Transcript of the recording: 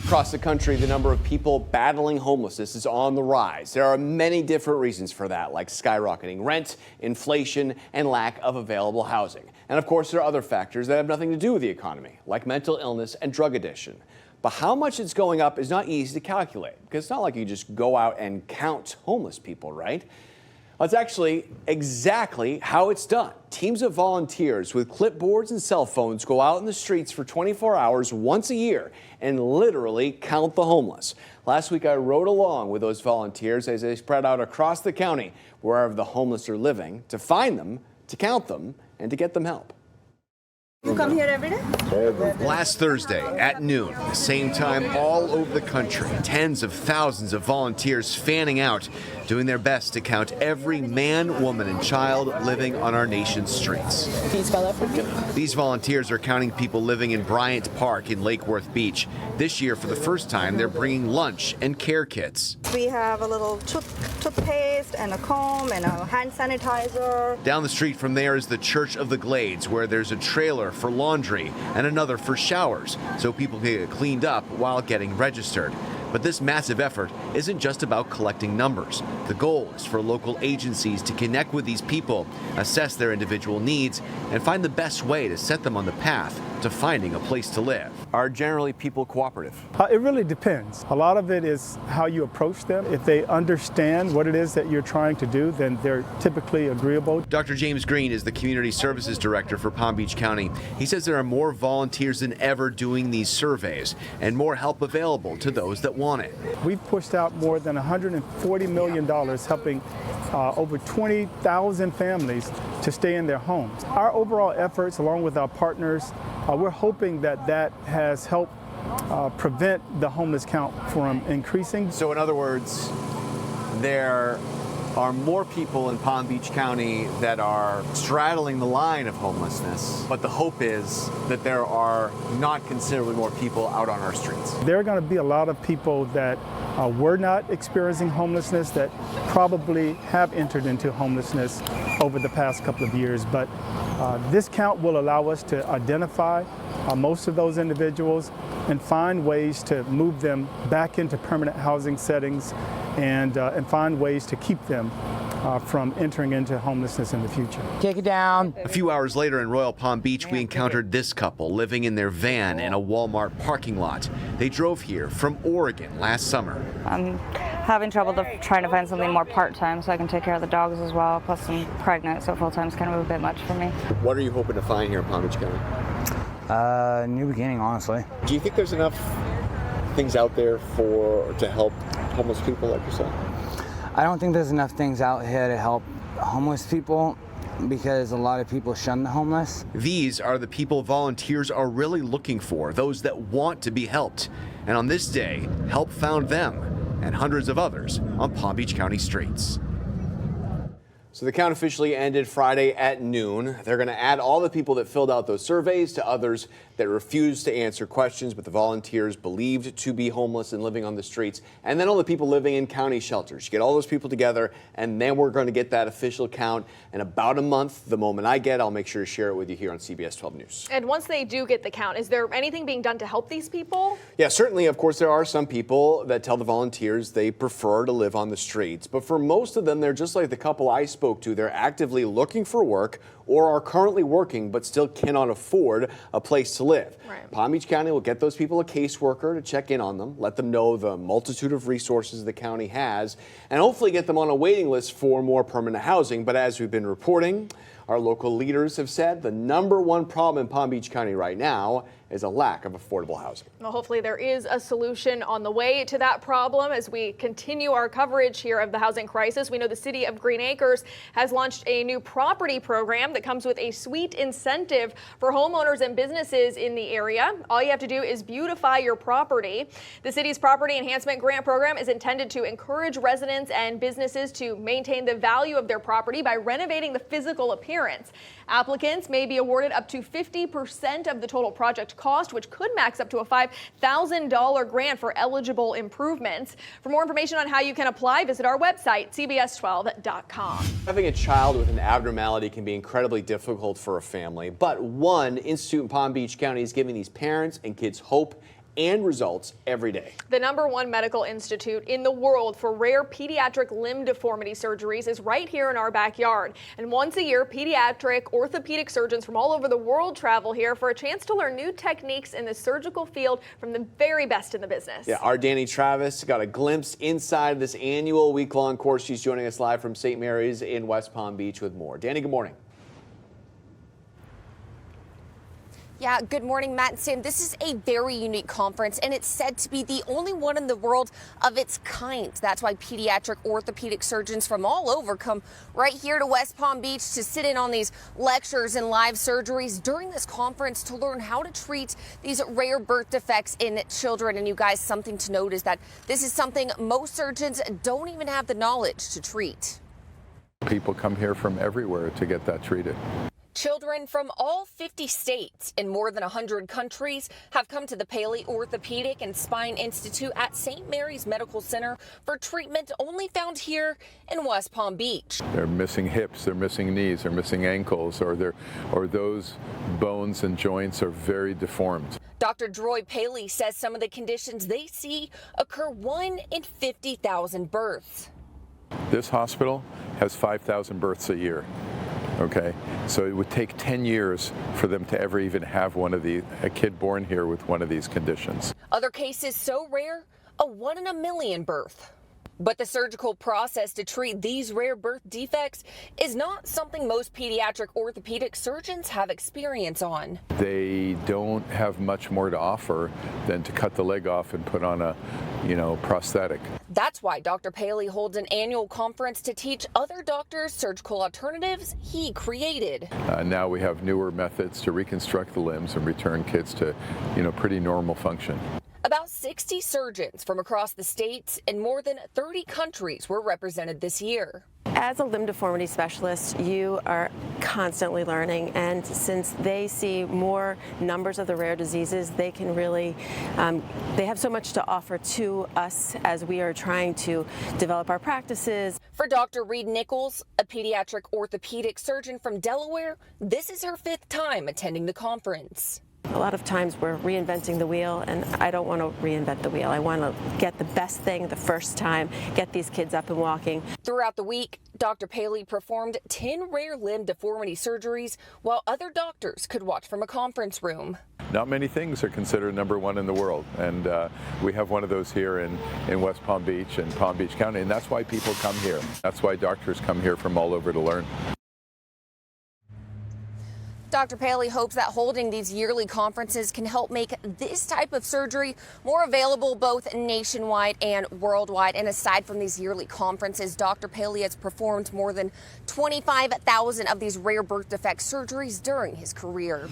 Across the country, the number of people battling homelessness is on the rise. There are many different reasons for that, like skyrocketing rent, inflation, and lack of available housing. And of course, there are other factors that have nothing to do with the economy, like mental illness and drug addiction. But how much it's going up is not easy to calculate, because it's not like you just go out and count homeless people, right? That's actually exactly how it's done. Teams of volunteers with clipboards and cell phones go out in the streets for 24 hours once a year and literally count the homeless. Last week, I rode along with those volunteers as they spread out across the county, wherever the homeless are living, to find them, to count them, and to get them help. You come here every day? Last Thursday at noon, the same time all over the country, tens of thousands of volunteers fanning out, doing their best to count every man, woman, and child living on our nation's streets. Can you spell that for me? These volunteers are counting people living in Bryant Park in Lake Worth Beach. This year, for the first time, they're bringing lunch and care kits. We have a little toothpaste and a comb and a hand sanitizer. Down the street from there is the Church of the Glades, where there's a trailer for laundry and another for showers, so people can get cleaned up while getting registered. But this massive effort isn't just about collecting numbers. The goal is for local agencies to connect with these people, assess their individual needs, and find the best way to set them on the path to finding a place to live. Are generally people cooperative? It really depends. A lot of it is how you approach them. If they understand what it is that you're trying to do, then they're typically agreeable. Dr. James Green is the Community Services Director for Palm Beach County. He says there are more volunteers than ever doing these surveys and more help available to those that want it. We've pushed out more than $140 million helping over 20,000 families to stay in their homes. Our overall efforts, along with our partners, we're hoping that has helped prevent the homeless count from increasing. So in other words, there are more people in Palm Beach County that are straddling the line of homelessness, but the hope is that there are not considerably more people out on our streets. There are going to be a lot of people that were not experiencing homelessness that probably have entered into homelessness over the past couple of years, but this count will allow us to identify most of those individuals and find ways to move them back into permanent housing settings and find ways to keep them from entering into homelessness in the future. Take it down. A few hours later in Royal Palm Beach, we encountered this couple living in their van in a Walmart parking lot. They drove here from Oregon last summer. I'm having trouble trying to find something more part-time so I can take care of the dogs as well, plus I'm pregnant, so full-time is kind of a bit much for me. What are you hoping to find here in Palm Beach County? New beginning, honestly. Do you think there's enough things out there to help homeless people like yourself? I don't think there's enough things out here to help homeless people because a lot of people shun the homeless. These are the people volunteers are really looking for, those that want to be helped. And on this day, help found them and hundreds of others on Palm Beach County streets. So the count officially ended Friday at noon. They're going to add all the people that filled out those surveys to others that refused to answer questions, but the volunteers believed to be homeless and living on the streets, and then all the people living in county shelters. You get all those people together, and then we're going to get that official count in about a month. The moment I get, I'll make sure to share it with you here on CBS 12 News. And once they do get the count, is there anything being done to help these people? Yeah, certainly. Of course, there are some people that tell the volunteers they prefer to live on the streets, but for most of them, they're just like the couple I spoke to. They're actively looking for work or are currently working but still cannot afford a place to live. Right. Palm Beach County will get those people a caseworker to check in on them, let them know the multitude of resources the county has, and hopefully get them on a waiting list for more permanent housing. But as we've been reporting, our local leaders have said the #1 problem in Palm Beach County right now is a lack of affordable housing. Well, hopefully there is a solution on the way to that problem as we continue our coverage here of the housing crisis. We know the city of Green Acres has launched a new property program that comes with a sweet incentive for homeowners and businesses in the area. All you have to do is beautify your property. The city's property enhancement grant program is intended to encourage residents and businesses to maintain the value of their property by renovating the physical appearance. Applicants may be awarded up to 50% of the total project cost, which could max up to a $5,000 grant for eligible improvements. For more information on how you can apply, visit our website, cbs12.com. Having a child with an abnormality can be incredibly difficult for a family, but One Institute in Palm Beach County is giving these parents and kids hope and results every day. The #1 medical institute in the world for rare pediatric limb deformity surgeries is right here in our backyard. And once a year, pediatric orthopedic surgeons from all over the world travel here for a chance to learn new techniques in the surgical field from the very best in the business. Yeah, our Danny Travis got a glimpse inside this annual week-long course. She's joining us live from St. Mary's in West Palm Beach with more. Danny, good morning. Yeah, good morning, Matt and Sam. This is a very unique conference, and it's said to be the only one in the world of its kind. That's why pediatric orthopedic surgeons from all over come right here to West Palm Beach to sit in on these lectures and live surgeries during this conference to learn how to treat these rare birth defects in children. And you guys, something to note is that this is something most surgeons don't even have the knowledge to treat. People come here from everywhere to get that treated. Children from all 50 states in more than 100 countries have come to the Paley Orthopedic and Spine Institute at St. Mary's Medical Center for treatment only found here in West Palm Beach. They're missing hips, they're missing knees, they're missing ankles, or those bones and joints are very deformed. Dr. Droy Paley says some of the conditions they see occur 1 in 50,000 births. This hospital has 5,000 births a year. Okay, so it would take 10 years for them to ever even have a kid born here with one of these conditions. Other cases so rare, a 1 in a million birth. But the surgical process to treat these rare birth defects is not something most pediatric orthopedic surgeons have experience on. They don't have much more to offer than to cut the leg off and put on a, prosthetic. That's why Dr. Paley holds an annual conference to teach other doctors surgical alternatives he created. Now we have newer methods to reconstruct the limbs and return kids to, pretty normal function. About 60 surgeons from across the states and more than 30 countries were represented this year. As a limb deformity specialist, you are constantly learning, and since they see more numbers of the rare diseases, they can really, they have so much to offer to us as we are trying to develop our practices. For Dr. Reed Nichols, a pediatric orthopedic surgeon from Delaware, this is her 5th time attending the conference. A lot of times we're reinventing the wheel, and I don't want to reinvent the wheel. I want to get the best thing the first time, get these kids up and walking. Throughout the week, Dr. Paley performed 10 rare limb deformity surgeries while other doctors could watch from a conference room. Not many things are considered #1 in the world, and we have one of those here in West Palm Beach and Palm Beach County, and that's why people come here. That's why doctors come here from all over to learn. Dr. Paley hopes that holding these yearly conferences can help make this type of surgery more available both nationwide and worldwide. And aside from these yearly conferences, Dr. Paley has performed more than 25,000 of these rare birth defect surgeries during his career.